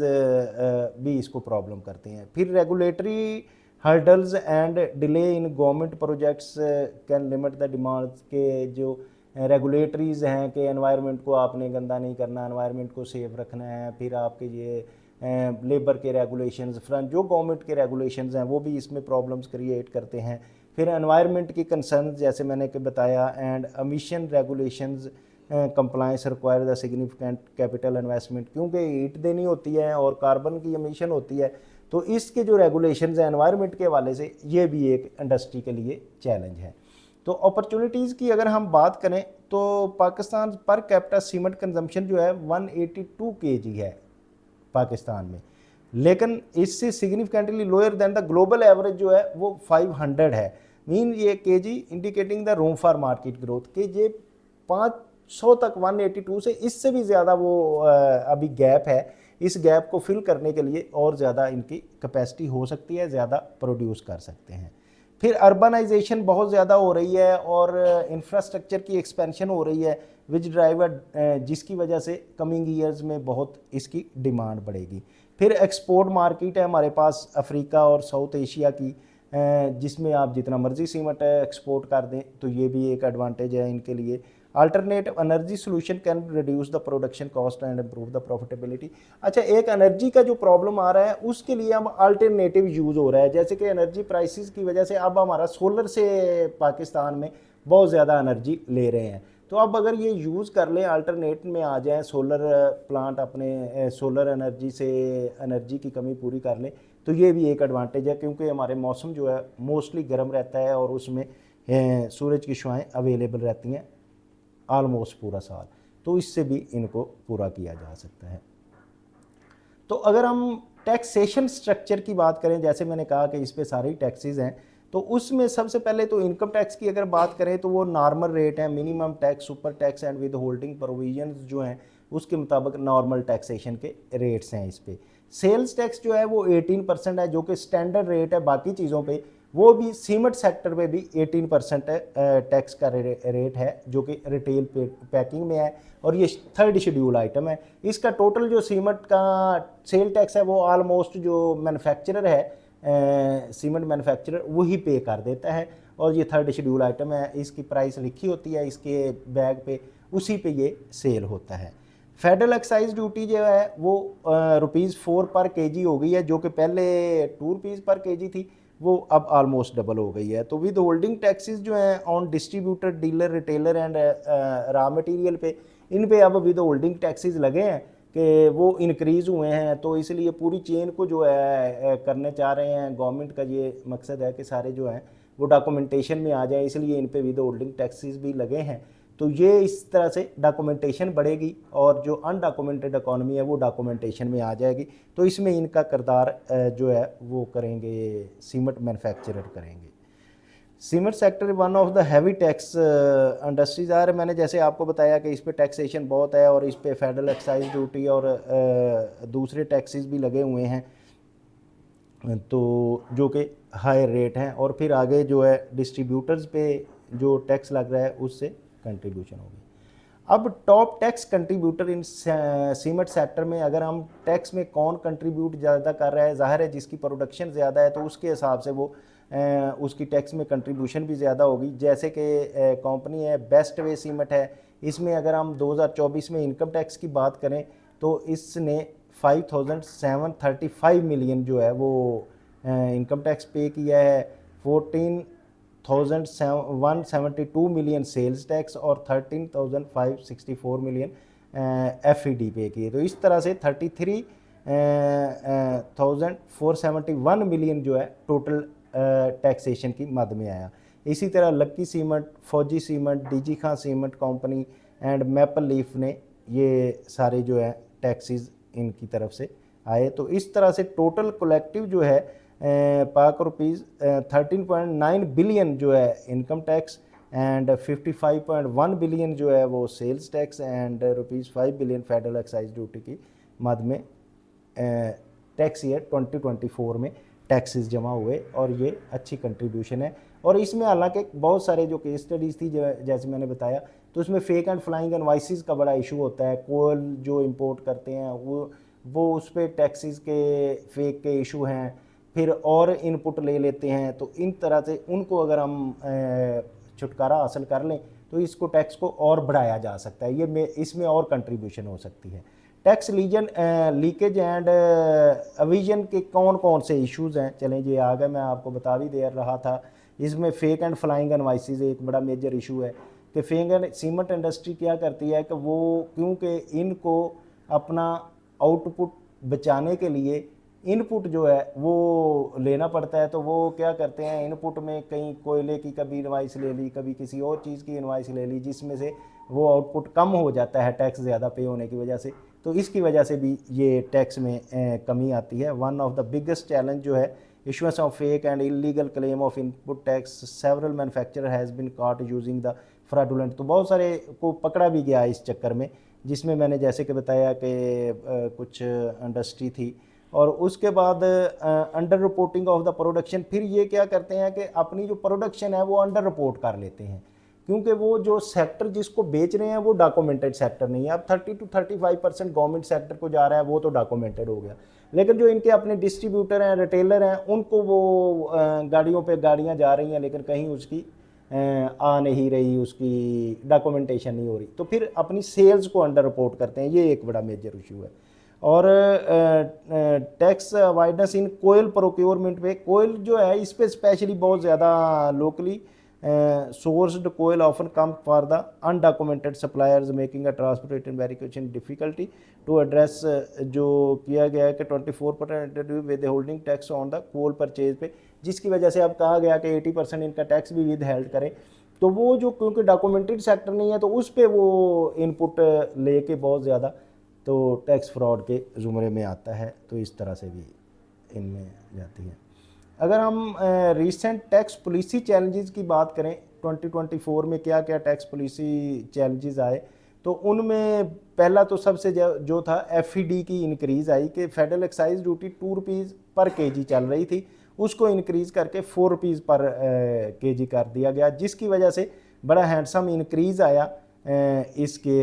[SPEAKER 1] भी इसको प्रॉब्लम करते हैं। फिर regulatory hurdles and delay in government projects can limit the demands के जो रेगुलेटरीज़ हैं कि एनवायरनमेंट को आपने गंदा नहीं करना, एनवायरनमेंट को सेफ रखना है। फिर आपके ये लेबर के रेगुलेशंस, फ्रंट जो गवर्नमेंट के रेगुलेशंस हैं वो भी इसमें प्रॉब्लम्स क्रिएट करते हैं। फिर एनवायरनमेंट की कंसर्न जैसे मैंने बताया, and emission regulations compliance require the significant capital investment, क्योंकि हीट देनी होती है और कार्बन की एमिशन होती है। तो इसके जो रेगुलेशंस हैं एनवायरनमेंट के हवाले से, ये भी एक इंडस्ट्री के लिए चैलेंज है। तो अपॉर्चुनिटीज़ की अगर हम बात करें तो Pakistan per capita cement consumption जो है 182 kg है पाकिस्तान में, लेकिन इससे significantly lower than the global average जो है वो 500 है। मीन ये KG indicating the room for market growth के ये 500 तक 182 से इससे भी ज़्यादा वो अभी गैप है। इस गैप को फिल करने के लिए और ज़्यादा इनकी कैपेसिटी हो सकती है, ज़्यादा प्रोड्यूस कर सकते हैं। फिर अर्बनाइजेशन बहुत ज़्यादा हो रही है और इंफ्रास्ट्रक्चर की एक्सपेंशन हो रही है विच ड्राइवर, जिसकी वजह से कमिंग ईयर्स में बहुत इसकी डिमांड बढ़ेगी। फिर एक्सपोर्ट मार्केट है हमारे पास अफ्रीका और साउथ एशिया की, जिसमें आप जितना मर्जी सीमेंट एक्सपोर्ट कर दें, तो ये भी एक एडवांटेज है इनके लिए। Alternative energy solution can reduce the production cost and improve the profitability. अच्छा, एक एनर्जी का जो प्रॉब्लम आ रहा है उसके लिए हम अल्टरनेटिव यूज़ हो रहा है, जैसे कि एनर्जी प्राइसेस की वजह से अब हमारा सोलर से पाकिस्तान में बहुत ज़्यादा एनर्जी ले रहे हैं। तो अब अगर ये यूज़ कर लें, अल्टरनेट में आ जाएं, सोलर प्लांट अपने सोलर एनर्जी से एनर्जी की कमी पूरी कर लें, तो ये भी एक एडवांटेज है, क्योंकि हमारे मौसम जो है मोस्टली गर्म रहता है और उसमें सूरज की शुआएँ अवेलेबल रहती हैं ऑलमोस्ट पूरा साल, तो इससे भी इनको पूरा किया जा सकता है। तो अगर हम टैक्सेशन स्ट्रक्चर की बात करें, जैसे मैंने कहा कि इस पे सारे ही टैक्सेस हैं, तो उसमें सबसे पहले तो इनकम टैक्स की अगर बात करें तो वो नॉर्मल रेट है, minimum tax, super tax and with holding provisions जो हैं उसके मुताबिक नॉर्मल टैक्सेशन के रेट्स हैं इस पे। सेल्स टैक्स जो है वो 18% है, जो कि स्टैंडर्ड रेट है बाकी चीज़ों पे, वो भी सीमेंट सेक्टर में भी 18% टैक्स का रेट है, जो कि रिटेल पैकिंग में है, और ये थर्ड शेड्यूल आइटम है। इसका टोटल जो सीमेंट का सेल टैक्स है वो ऑलमोस्ट जो मैन्युफैक्चरर है, सीमेंट मैन्युफैक्चरर, वही पे कर देता है, और ये थर्ड शेड्यूल आइटम है, इसकी प्राइस लिखी होती है इसके बैग पे, उसी पे ये सेल होता है। फेडरल एक्साइज ड्यूटी जो है वो ₹4 पर केजी हो गई है, जो कि पहले ₹2 पर केजी थी, वो अब ऑलमोस्ट डबल हो गई है। तो विद होल्डिंग टैक्सेस जो हैं on distributor, dealer, retailer and raw material पे, इन पे अब विद होल्डिंग टैक्सेस लगे हैं कि वो इंक्रीज़ हुए हैं, तो इसलिए पूरी चेन को जो है करने चाह रहे हैं। गवर्नमेंट का ये मकसद है कि सारे जो हैं वो डॉक्यूमेंटेशन में आ जाए, इसलिए इन पे विद होल्डिंग टैक्सेस भी लगे हैं। तो ये इस तरह से डॉक्यूमेंटेशन बढ़ेगी और जो अनडॉक्यूमेंटेड इकॉनमी है वो डॉक्यूमेंटेशन में आ जाएगी। तो इसमें इनका किरदार जो है वो करेंगे सीमेंट मैन्युफैक्चरर करेंगे। Cement sector one of the heavy tax industries are, मैंने जैसे आपको बताया कि इस पे टैक्सेशन बहुत है और इस पे फेडरल एक्साइज ड्यूटी और दूसरे टैक्सेस भी लगे हुए हैं, तो जो कि हाई रेट हैं। और फिर आगे जो है डिस्ट्रीब्यूटर्स पे जो टैक्स लग रहा है उससे कंट्रीब्यूशन होगी। अब टॉप टैक्स कंट्रीब्यूटर इन सीमेंट सेक्टर में, अगर हम टैक्स में कौन कंट्रीब्यूट ज़्यादा कर रहा है, ज़ाहिर है जिसकी प्रोडक्शन ज़्यादा है तो उसके हिसाब से वो उसकी टैक्स में कंट्रीब्यूशन भी ज़्यादा होगी। जैसे कि कंपनी है बेस्ट वे सीमेंट है, इसमें अगर हम 2024 में इनकम टैक्स की बात करें तो इसने 5,735 मिलियन जो है वो इनकम टैक्स पे किया है, 14,172 मिलियन सेल्स टैक्स और 13,564 मिलियन FED पे किए। तो इस तरह से 33,471 मिलियन जो है टोटल टैक्सेशन की मद में आया। इसी तरह लक्की सीमेंट, फौजी cement, DG Khan cement company and maple leaf ने ये सारे जो है टैक्सेस इनकी तरफ से आए। तो इस तरह से टोटल कलेक्टिव जो है पाक रुपीज़ 13.9 बिलियन जो है इनकम टैक्स एंड 55.1 बिलियन जो है वो sales tax and ₹5 billion federal excise duty की मद में टैक्स ईयर 2024 में टैक्सेस जमा हुए, और ये अच्छी कंट्रीब्यूशन है। और इसमें हालांकि बहुत सारे जो केस स्टडीज़ थी जैसे मैंने बताया, तो उसमें फेक एंड फ्लाइंग इनवॉइसेस का बड़ा इशू होता है। कोल जो इंपोर्ट करते हैं वो उस पर टैक्सेस के फेक के इशू हैं, फिर और इनपुट ले लेते हैं। तो इन तरह से उनको अगर हम छुटकारा हासिल कर लें तो इसको टैक्स को और बढ़ाया जा सकता है, ये इसमें और कंट्रीब्यूशन हो सकती है। टैक्स लीकेज एंड एविजन के कौन कौन से इश्यूज़ हैं, चलें ये आ गए, मैं आपको बता भी दे रहा था। इसमें फेक एंड फ्लाइंग इनवॉइसेस एक बड़ा मेजर इशू है कि फेक एंड सीमेंट इंडस्ट्री क्या करती है कि वो क्योंकि इनको अपना आउटपुट बचाने के लिए इनपुट जो है वो लेना पड़ता है, तो वो क्या करते हैं, इनपुट में कहीं कोयले की कभी इनवाइस ले ली, कभी किसी और चीज़ की इनवाइस ले ली, जिसमें से वो आउटपुट कम हो जाता है टैक्स ज़्यादा पे होने की वजह से। तो इसकी वजह से भी ये टैक्स में कमी आती है। One of the biggest challenge जो है issuance of fake and illegal claim of input tax, several manufacturer has been caught using the fraudulent. तो बहुत सारे को पकड़ा भी गया इस चक्कर में, जिसमें मैंने जैसे कि बताया कि कुछ इंडस्ट्री थी और उसके बाद under reporting of the production. फिर ये क्या करते हैं कि अपनी जो प्रोडक्शन है वो अंडर रिपोर्ट कर लेते हैं, क्योंकि वो जो सेक्टर जिसको बेच रहे हैं वो डॉक्यूमेंटेड सेक्टर नहीं है। अब 30 to 35% गवर्नमेंट सेक्टर को जा रहा है, वो तो डॉक्यूमेंटेड हो गया, लेकिन जो इनके अपने डिस्ट्रीब्यूटर हैं, रिटेलर हैं, उनको वो गाड़ियों पे गाड़ियां जा रही हैं लेकिन कहीं उसकी आ नहीं रही, उसकी डॉक्यूमेंटेशन नहीं हो रही, तो फिर अपनी सेल्स को अंडर रिपोर्ट करते हैं। ये एक बड़ा मेजर इशू है। और tax avoidance in coal procurement पे, कोयल जो है इस पे स्पेशली बहुत ज़्यादा locally sourced coal often come for the undocumented suppliers making a transport and verification difficulty to address. जो किया गया है कि 24% withholding tax on the coal purchase पे, जिसकी वजह से अब कहा गया कि 80% इनका टैक्स भी विद हेल्ड करें। तो वो जो क्योंकि डॉक्यूमेंटेड सेक्टर नहीं है तो उस पर वो इनपुट लेके बहुत ज़्यादा तो टैक्स फ्रॉड के ज़ुमरे में आता है। तो इस तरह से भी इनमें जाती है। अगर हम रीसेंट टैक्स पॉलिसी चैलेंजेस की बात करें, 2024 में क्या क्या टैक्स पॉलिसी चैलेंजेस आए, तो उनमें पहला तो सबसे जो था FED की इंक्रीज़ आई कि फेडरल एक्साइज ड्यूटी ₹2 पर केजी चल रही थी, उसको इंक्रीज़ करके ₹4 पर केजी कर दिया गया, जिसकी वजह से बड़ा हैंडसम इंक्रीज़ आया इसके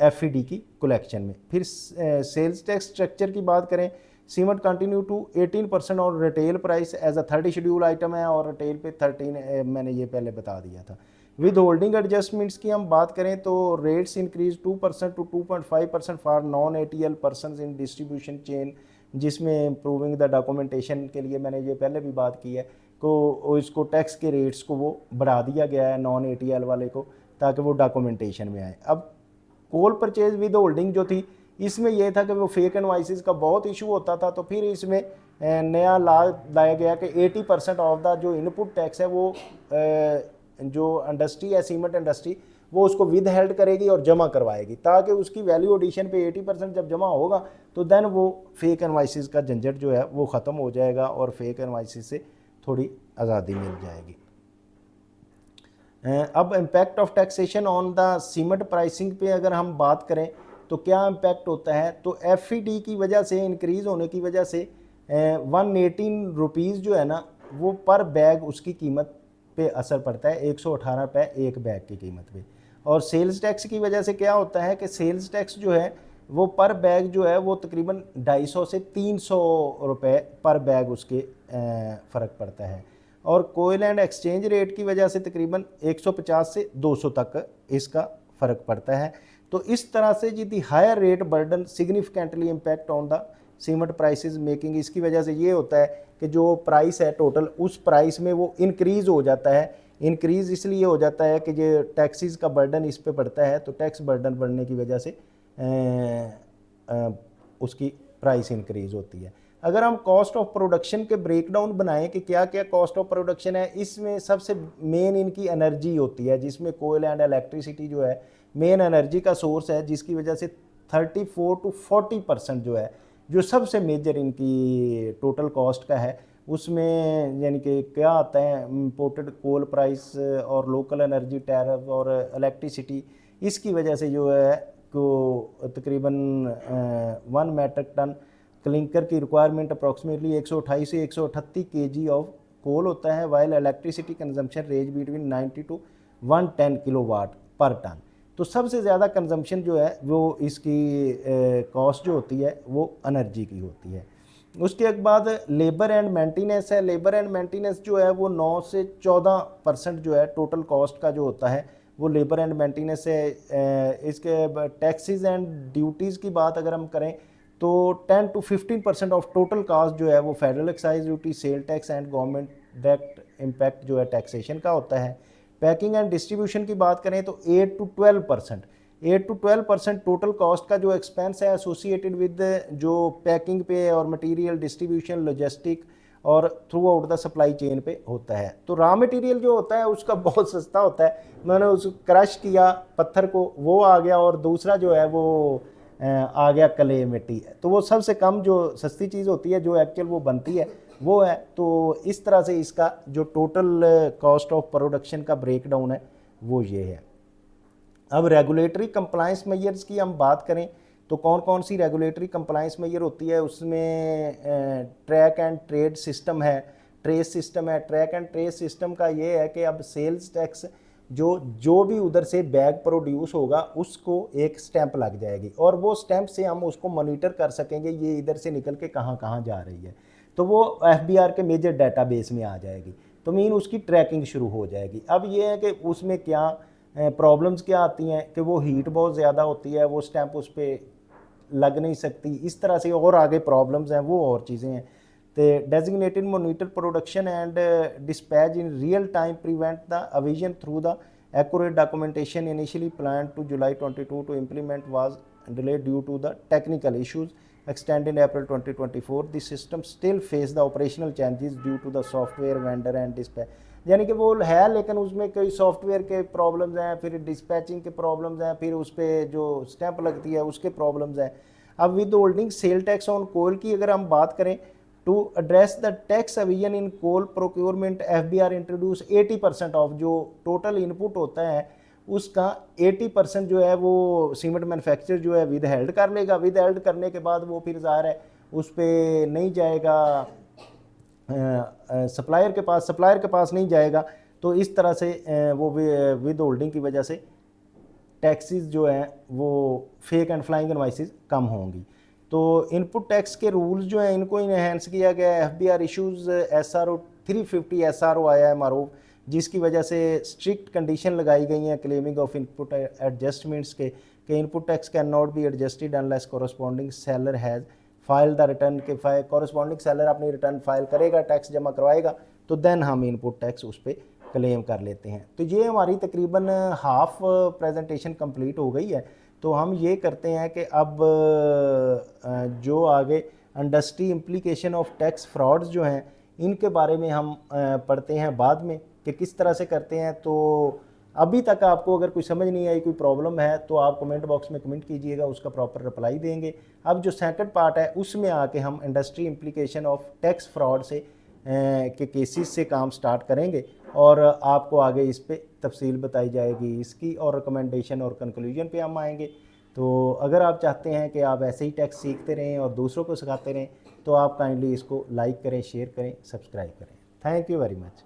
[SPEAKER 1] FED की कलेक्शन में। फिर सेल्स टैक्स स्ट्रक्चर की बात करें, सीमेंट कंटिन्यू टू 18% और retail price as a 30 schedule item है, और रिटेल पे 13 मैंने ये पहले बता दिया था। विद होल्डिंग एडजस्टमेंट्स की हम बात करें तो rates increase 2% to 2.5% for non ATL person in distribution chain, जिसमें इम्प्रूविंग द डॉक्यूमेंटेशन के लिए मैंने ये पहले भी बात की है को इसको टैक्स के रेट्स को वो बढ़ा दिया गया है नॉन ATL वाले को, ताकि वो डॉक्यूमेंटेशन में आए। अब कोल परचेज विद होल्डिंग जो थी, इसमें यह था कि वो फेक इनवॉइसेस का बहुत इशू होता था, तो फिर इसमें नया लॉ लाया गया कि 80% ऑफ द जो इनपुट टैक्स है वो जो इंडस्ट्री है, सीमेंट इंडस्ट्री, वो उसको विद हेल्ड करेगी और जमा करवाएगी, ताकि उसकी वैल्यू एडिशन पे 80% जब जमा होगा तो देन वो फेक इनवॉइसेस का झंझट जो है वो ख़त्म हो जाएगा और फेक इनवॉइसेस से थोड़ी आज़ादी मिल जाएगी। अब impact of taxation on the cement pricing पे अगर हम बात करें तो क्या इम्पैक्ट होता है, तो FED की वजह से इंक्रीज़ होने की वजह से 118 रुपीज़ जो है ना वो पर बैग उसकी कीमत पे असर पड़ता है, 118 रुपये एक बैग की कीमत पे। और सेल्स टैक्स की वजह से क्या होता है कि सेल्स टैक्स जो है वो पर बैग जो है वो तकरीबन 250 से 300 रुपये पर बैग उसके फ़र्क पड़ता है। और कोयल एंड एक्सचेंज रेट की वजह से तकरीबन 150 से 200 तक इसका फ़र्क पड़ता है। तो इस तरह से जी the higher rate burden significantly impact on the cement prices making, इसकी वजह से ये होता है कि जो प्राइस है टोटल उस प्राइस में वो इंक्रीज़ हो जाता है। इंक्रीज़ इसलिए हो जाता है कि जो टैक्सेस का बर्डन इस पे पड़ता है, तो टैक्स बर्डन बढ़ने की वजह से उसकी प्राइस इंक्रीज़ होती है। अगर हम कॉस्ट ऑफ प्रोडक्शन के ब्रेकडाउन बनाएं कि क्या क्या कॉस्ट ऑफ प्रोडक्शन है, इसमें सबसे मेन इनकी एनर्जी होती है, जिसमें कोयल एंड इलेक्ट्रिसिटी जो है मेन एनर्जी का सोर्स है, जिसकी वजह से 34 to 40% जो है जो सबसे मेजर इनकी टोटल कॉस्ट का है, उसमें यानी कि क्या आता है इम्पोर्टेड कोल प्राइस और लोकल एनर्जी टैरिफ और इलेक्ट्रिसिटी, इसकी वजह से जो है को तकरीबन 1 मेट्रिक टन क्लिंकर की रिक्वायरमेंट अप्रॉक्सीमेटली 128 से 138 kg ऑफ कोल होता है, while electricity consumption range between 90 to 110 kilowatt पर टन। तो सबसे ज़्यादा कंजम्पशन जो है वो इसकी कॉस्ट जो होती है वो एनर्जी की होती है। उसके बाद लेबर एंड मेंटेनेंस है। लेबर एंड मेंटेनेंस जो है वो 9 से 14% जो है टोटल कॉस्ट का जो होता है वो लेबर एंड मेंटेनेंस है। इसके टैक्सेस एंड ड्यूटीज़ की बात अगर हम करें तो 10 to 15% ऑफ टोटल कॉस्ट जो है वो federal excise duty, sale tax and government direct impact जो है टैक्सेशन का होता है। पैकिंग एंड डिस्ट्रीब्यूशन की बात करें तो 8 to 12% टोटल कॉस्ट का जो एक्सपेंस है एसोसिएटेड विद जो पैकिंग पे और मटेरियल डिस्ट्रीब्यूशन, लॉजिस्टिक और through out the supply chain पे होता है। तो रॉ मटेरियल जो होता है उसका बहुत सस्ता होता है, मैंने उस क्रश किया पत्थर को वो आ गया, और दूसरा जो है वो आ गया कले मिट्टी, तो वो सबसे कम जो सस्ती चीज़ होती है जो एक्चुअल वो बनती है वो है। तो इस तरह से इसका जो टोटल कॉस्ट ऑफ प्रोडक्शन का ब्रेकडाउन है वो ये है। अब रेगुलेटरी कंप्लायंस मेजर्स की हम बात करें तो कौन कौन सी रेगुलेटरी कंप्लाइंस मेजर होती है, उसमें ट्रैक एंड ट्रेड सिस्टम है, ट्रेस सिस्टम है। ट्रैक एंड ट्रेस सिस्टम का ये है कि अब सेल्स टैक्स जो भी उधर से बैग प्रोड्यूस होगा उसको एक स्टैंप लग जाएगी और वो स्टैंप से हम उसको मॉनिटर कर सकेंगे ये इधर से निकल के कहाँ कहाँ जा रही है, तो वो FBR के मेजर डाटाबेस में आ जाएगी, तो मीन उसकी ट्रैकिंग शुरू हो जाएगी। अब ये है कि उसमें क्या प्रॉब्लम्स क्या आती हैं कि वो हीट बहुत ज़्यादा होती है, वो स्टैंप उस पर लग नहीं सकती, इस तरह से और आगे प्रॉब्लम्स हैं, वो और चीज़ें हैं। तो designated monitor production and dispatch in real time prevent the evasion through the accurate documentation initially planned to July 22 to implement was delayed due to the technical issues extended in April 2024. The system still face the operational challenges due to the software vendor and dispatch, यानी कि वो है लेकिन उसमें कई software के problems हैं, फिर डिस्पैचिंग के प्रॉब्लम्स हैं, फिर उस पर जो स्टैंप लगती है उसके प्रॉब्लम्स हैं। अब withholding sale tax on coal की अगर हम बात करें, to address the tax evasion in coal procurement FBR introduce 80% of जो टोटल इनपुट होता है उसका 80% जो है वो सीमेंट मैन्युफैक्चर जो है विद हेल्ड कर लेगा। विद हेल्ड करने के बाद वो फिर ज़ाहिर है उस पर नहीं जाएगा सप्लायर के पास नहीं जाएगा, तो इस तरह से वो विद होल्डिंग की वजह से टैक्सेस जो हैं वो फेक एंड फ्लाइंग इनवॉइसेस कम होंगी। तो इनपुट टैक्स के रूल्स जो हैं इनको इनहेंस किया गया है। FBR इशूज़ SRO 350 SRO आया है मारूफ, जिसकी वजह से स्ट्रिक्ट कंडीशन लगाई गई हैं क्लेमिंग ऑफ इनपुट एडजस्टमेंट्स के input tax can not be adjusted unless corresponding seller has file the return के कॉरस्पॉन्डिंग सेलर अपनी रिटर्न फाइल करेगा, टैक्स जमा करवाएगा, तो देन हम इनपुट टैक्स उस पर क्लेम कर लेते हैं। तो ये हमारी तकरीबन हाफ प्रेजेंटेशन कंप्लीट हो गई है। तो हम ये करते हैं कि अब जो आगे industry implication of tax frauds जो हैं इनके बारे में हम पढ़ते हैं बाद में कि किस तरह से करते हैं। तो अभी तक आपको अगर कोई समझ नहीं आई, कोई प्रॉब्लम है, तो आप कमेंट बॉक्स में कमेंट कीजिएगा, उसका प्रॉपर रिप्लाई देंगे। अब जो सेकंड पार्ट है उसमें आके हम industry implication of tax fraud से के केसेस से काम स्टार्ट करेंगे और आपको आगे इस पे तफसील बताई जाएगी इसकी, और रिकमेंडेशन और कंक्लूजन पे हम आएंगे। तो अगर आप चाहते हैं कि आप ऐसे ही टैक्स सीखते रहें और दूसरों को सिखाते रहें, तो आप काइंडली इसको लाइक करें, शेयर करें, सब्सक्राइब करें। Thank you very much.